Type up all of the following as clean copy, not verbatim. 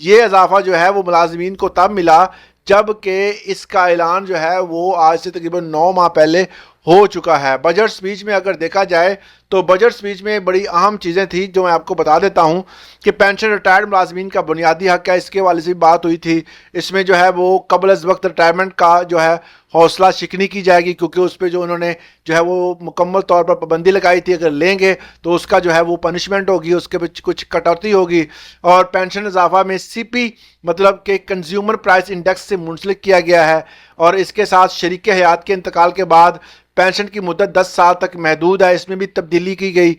یہ اضافہ جو ہے وہ ملازمین کو تب ملا جب کہ اس کا اعلان جو ہے وہ آج سے تقریباً 9 ماہ پہلے ہو چکا ہے۔ بجٹ سپیچ میں اگر دیکھا جائے تو بجٹ سپیچ میں بڑی اہم چیزیں تھیں جو میں آپ کو بتا دیتا ہوں کہ پینشن ریٹائرڈ ملازمین کا بنیادی حق ہے، اس کے والے سے بات ہوئی تھی۔ اس میں جو ہے وہ قبل از وقت ریٹائرمنٹ کا جو ہے حوصلہ شکنی کی جائے گی، کیونکہ اس پہ جو انہوں نے جو ہے وہ مکمل طور پر پابندی لگائی تھی، اگر لیں گے تو اس کا جو ہے وہ پنشمنٹ ہوگی، اس کے کچھ کٹوتی ہوگی۔ اور پینشن اضافہ میں سی پی مطلب کہ کنزیومر پرائس انڈیکس سے منسلک کیا گیا ہے، اور اس کے ساتھ شریک حیات کے انتقال کے بعد پینشن کی مدت 10 سال تک محدود ہے، اس میں بھی تبدیلی کی گئی۔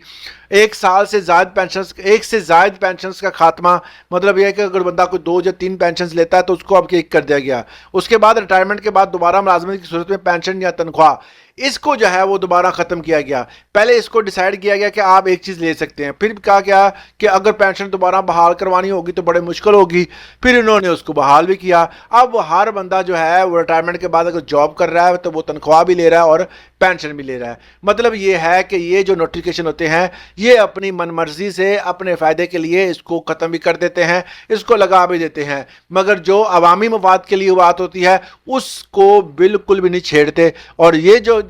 ایک سے زائد پینشنز کا خاتمہ، مطلب یہ ہے کہ اگر بندہ کوئی 2 یا 3 پینشنز لیتا ہے تو اس کو اب ایک کر دیا گیا۔ اس کے بعد ریٹائرمنٹ کے بعد دوبارہ ملازمت کی صورت میں پینشن یا تنخواہ، اس کو جو ہے وہ دوبارہ ختم کیا گیا۔ پہلے اس کو ڈیسائیڈ کیا گیا کہ آپ ایک چیز لے سکتے ہیں، پھر کہا گیا کہ اگر پینشن دوبارہ بحال کروانی ہوگی تو بڑے مشکل ہوگی، پھر انہوں نے اس کو بحال بھی کیا۔ اب ہر بندہ جو ہے وہ ریٹائرمنٹ کے بعد اگر جاب کر رہا ہے تو وہ تنخواہ بھی لے رہا ہے اور پینشن بھی لے رہا ہے۔ مطلب یہ ہے کہ یہ جو نوٹیفیکیشن ہوتے ہیں یہ اپنی من مرضی سے اپنے فائدے کے لیے اس کو ختم بھی کر دیتے ہیں، اس کو لگا بھی دیتے ہیں، مگر جو عوامی مفاد کے لیے بات ہوتی ہے اس کو بالکل بھی نہیں چھیڑتے۔ اور یہ جو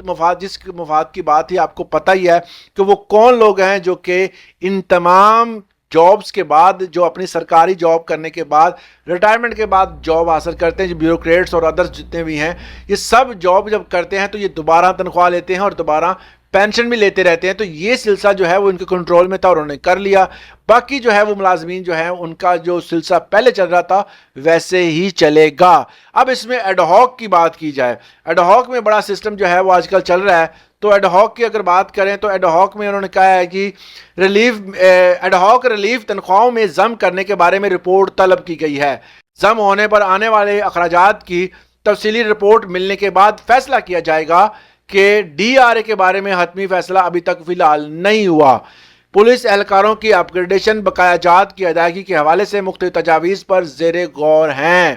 جس مفاد کی بات ہے آپ کو پتہ ہی ہے کہ وہ کون لوگ ہیں جو کہ ان تمام جابز کے بعد، جو اپنی سرکاری جاب کرنے کے بعد ریٹائرمنٹ کے بعد جاب حاصل کرتے ہیں، جو بیوروکریٹس اور ادرس جتنے بھی ہیں، یہ سب جاب جب کرتے ہیں تو یہ دوبارہ تنخواہ لیتے ہیں اور دوبارہ پینشن بھی لیتے رہتے ہیں۔ تو یہ سلسلہ جو ہے وہ ان کے کنٹرول میں تھا اور انہوں نے کر لیا۔ باقی جو ہے وہ ملازمین جو ہیں ان کا جو سلسلہ پہلے چل رہا تھا ویسے ہی چلے گا۔ اب اس میں ایڈ ہاک کی بات کی جائے، ایڈ ہاک میں بڑا سسٹم جو ہے وہ آج کل چل رہا ہے۔ تو ایڈ ہاک کی اگر بات کریں تو ایڈ ہاک میں انہوں نے کہا ہے کہ ایڈ ہاک ریلیف تنخواہوں میں ضم کرنے کے بارے میں رپورٹ طلب کی گئی ہے۔ ضم ہونے پر آنے والے اخراجات کی تفصیلی رپورٹ ملنے کے بعد فیصلہ کیا جائے گا کہ ڈی آر اے کے بارے میں حتمی فیصلہ ابھی تک فی الحال نہیں ہوا۔ پولیس اہلکاروں کی اپ گریڈیشن بقایا جات کی ادائیگی کے حوالے سے مختلف تجاویز پر زیر غور ہیں۔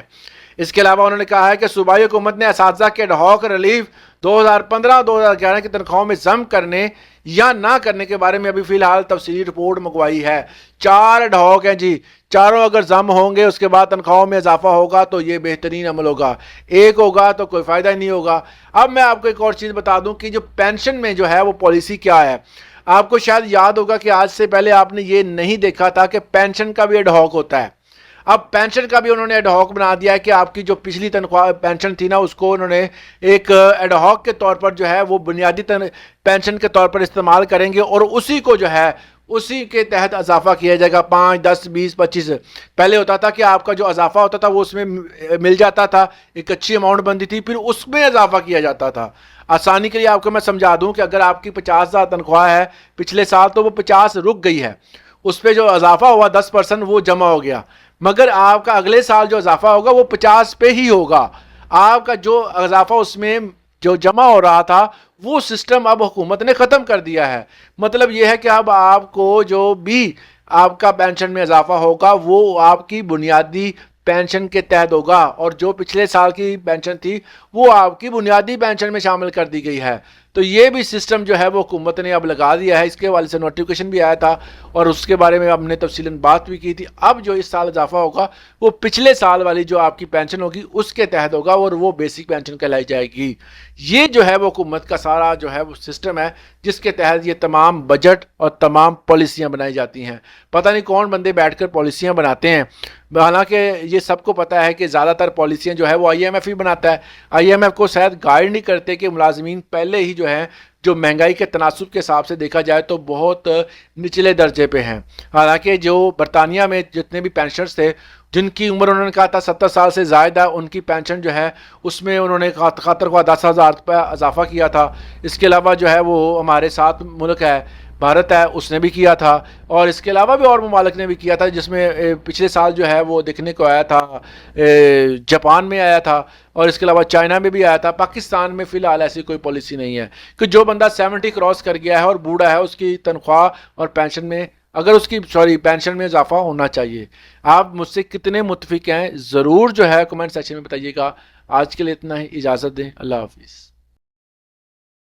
اس کے علاوہ انہوں نے کہا ہے کہ صوبائی حکومت نے اساتذہ کے ایڈ ہاک ریلیف 2015-2011 کی تنخواہوں میں ضم کرنے یا نہ کرنے کے بارے میں ابھی فی الحال تفصیلی رپورٹ منگوائی ہے۔ 4 ایڈ ہاک ہیں جی، چاروں اگر ضم ہوں گے اس کے بعد تنخواہوں میں اضافہ ہوگا تو یہ بہترین عمل ہوگا، ایک ہوگا تو کوئی فائدہ ہی نہیں ہوگا۔ اب میں آپ کو ایک اور چیز بتا دوں کہ جو پینشن میں جو ہے وہ پالیسی کیا ہے۔ آپ کو شاید یاد ہوگا کہ آج سے پہلے آپ نے یہ نہیں دیکھا تھا کہ پینشن کا بھی ایڈ ہاک ہوتا ہے۔ اب پینشن کا بھی انہوں نے ایڈ ہاک بنا دیا ہے کہ آپ کی جو پچھلی تنخواہ پینشن تھی نا اس کو انہوں نے ایک ایڈ ہاک کے طور پر جو ہے وہ بنیادی پینشن کے طور پر استعمال کریں گے، اور اسی کو جو ہے اسی کے تحت اضافہ کیا جائے گا 5، 10، 20، 25۔ پہلے ہوتا تھا کہ آپ کا جو اضافہ ہوتا تھا وہ اس میں مل جاتا تھا، ایک اچھی اماؤنٹ بنتی تھی، پھر اس میں اضافہ کیا جاتا تھا۔ آسانی کے لیے آپ کو میں سمجھا دوں کہ اگر آپ کی 50,000 تنخواہ ہے پچھلے سال تو وہ 50 رک گئی ہے، اس پہ جو اضافہ ہوا 10% وہ جمع ہو گیا، مگر آپ کا اگلے سال جو اضافہ ہوگا وہ 50 پہ ہی ہوگا۔ آپ کا جو اضافہ اس میں جو جمع ہو رہا تھا وہ سسٹم اب حکومت نے ختم کر دیا ہے۔ مطلب یہ ہے کہ اب آپ کو جو بھی آپ کا پینشن میں اضافہ ہوگا وہ آپ کی بنیادی پینشن کے تحت ہوگا، اور جو پچھلے سال کی پینشن تھی وہ آپ کی بنیادی پینشن میں شامل کر دی گئی ہے۔ تو یہ بھی سسٹم جو ہے وہ حکومت نے اب لگا دیا ہے۔ اس کے حوالے سے نوٹیفیکیشن بھی آیا تھا اور اس کے بارے میں ہم نے تفصیلاً بات بھی کی تھی۔ اب جو اس سال اضافہ ہوگا وہ پچھلے سال والی جو آپ کی پینشن ہوگی اس کے تحت ہوگا، اور وہ بیسک پینشن کہلائی جائے گی۔ یہ جو ہے وہ حکومت کا سارا جو ہے وہ سسٹم ہے جس کے تحت یہ تمام بجٹ اور تمام پالیسیاں بنائی جاتی ہیں۔ پتہ نہیں کون بندے بیٹھ کر پالیسیاں بناتے ہیں، حالانکہ یہ سب کو پتہ ہے کہ زیادہ تر پالیسیاں جو ہے وہ آئی ایم ایف ہی بناتا ہے۔ آئی ایم ایف کو شاید گائیڈ نہیں کرتے کہ ملازمین پہلے ہی جو ہے جو مہنگائی کے تناسب کے حساب سے دیکھا جائے تو بہت نچلے درجے پہ ہیں۔ حالانکہ جو برطانیہ میں جتنے بھی پینشنرز تھے جن کی عمر انہوں نے کہا تھا 70 سال سے زائد ہے، ان کی پینشن جو ہے اس میں انہوں نے خاطر خواہ 10,000 روپے اضافہ کیا تھا۔ اس کے علاوہ جو ہے وہ ہمارے ساتھ ملک ہے بھارت ہے، اس نے بھی کیا تھا، اور اس کے علاوہ بھی اور ممالک نے بھی کیا تھا، جس میں پچھلے سال جو ہے وہ دیکھنے کو آیا تھا، جاپان میں آیا تھا، اور اس کے علاوہ چائنا میں بھی آیا تھا۔ پاکستان میں فی الحال ایسی کوئی پالیسی نہیں ہے کہ جو بندہ 70 کراس کر گیا ہے اور بوڑھا ہے اس کی تنخواہ اور پینشن میں پینشن میں اضافہ ہونا چاہیے۔ آپ مجھ سے کتنے متفق ہیں ضرور جو ہے کمنٹ سیکشن میں بتائیے گا۔ آج کے لیے اتنا ہی، اجازت دیں، اللہ حافظ۔